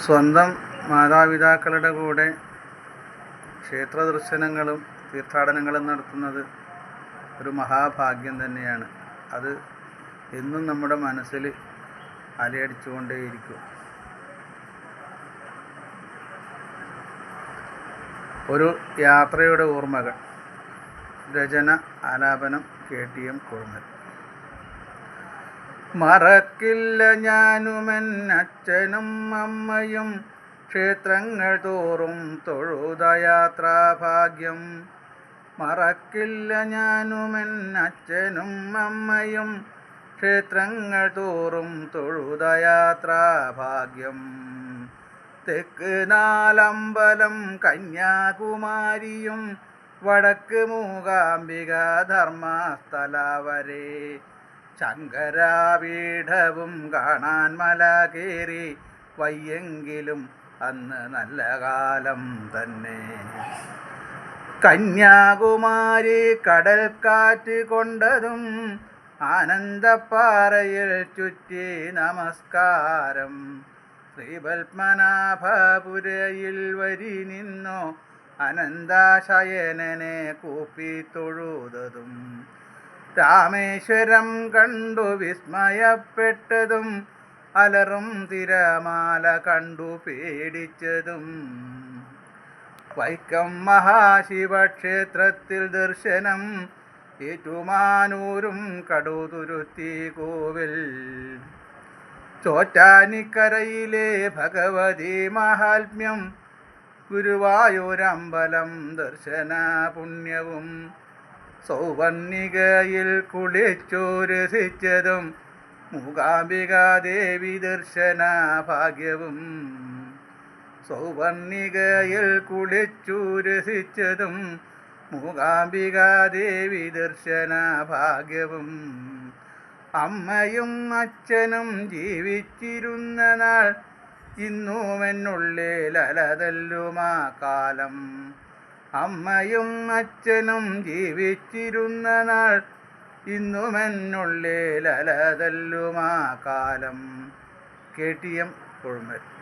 സ്വന്തം മാതാപിതാക്കളുടെ കൂടെ ക്ഷേത്ര ദർശനങ്ങളും തീർത്ഥാടനങ്ങളും നടത്തുന്നത് ഒരു മഹാഭാഗ്യം തന്നെയാണ്. അത് എന്നും നമ്മുടെ മനസ്സിൽ അലയടിച്ചുകൊണ്ടേയിരിക്കും. ഒരു യാത്രയുടെ ഓർമ്മകൾ. രചന ആലാപനം KTM കുറുങ്ങൽ. മറക്കില്ല ഞാനുമെൻ അച്ഛനും അമ്മയും ക്ഷേത്രങ്ങൾ തോറും തൊഴുത യാത്രാഭാഗ്യം. മറക്കില്ല ഞാനുമെൻ അച്ഛനും അമ്മയും ക്ഷേത്രങ്ങൾ തോറും തൊഴുത യാത്രാഭാഗ്യം. തെക്ക് നാലമ്പലം കന്യാകുമാരിയും വടക്ക് മൂകാംബിക ധർമ്മസ്ഥല വരെ. ശങ്കരാപീഠവും കാണാൻ മല കയറി വയ്യെങ്കിലും അന്ന് നല്ല കാലം തന്നെ. കന്യാകുമാരി കടൽക്കാറ്റ് കൊണ്ടതും ആനന്ദപ്പാറയിൽ ചുറ്റി നമസ്കാരം. ശ്രീപത്മനാഭപുരയിൽ വരി നിന്നോ അനന്തശയനനെ കൂപ്പി തൊഴുതതും. രാമേശ്വരം കണ്ടു വിസ്മയപ്പെട്ടതും അലറും തിരമാല കണ്ടു പേടിച്ചതും. വൈക്കം മഹാശിവക്ഷേത്രത്തിൽ ദർശനം. ഏറ്റുമാനൂരും കടുതുരുത്തി കോവിൽ. ചോറ്റാനിക്കരയിലെ ഭഗവതി മഹാത്മ്യം. ഗുരുവായൂരമ്പലം ദർശന പുണ്യവും. സൗവർണികയിൽ കുളിച്ചു രസിച്ചതും മൂകാംബികാദേവി ദർശന ഭാഗ്യവും. സൗവർണികയിൽ കുളിച്ചു രസിച്ചതും മൂകാംബികാദേവി ദർശന ഭാഗ്യവും. അമ്മയും അച്ഛനും ജീവിച്ചിരുന്ന നാൾ ഇന്നുമെന്നുള്ളിൽ അലതല്ലുമാ കാലം. അമ്മയും അച്ഛനും ജീവിച്ചിരുന്ന നാൾ ഇന്നുമെന്നുള്ളിൽ അലതല്ലുമാ കാലം. KTM കുറുങ്ങൽ.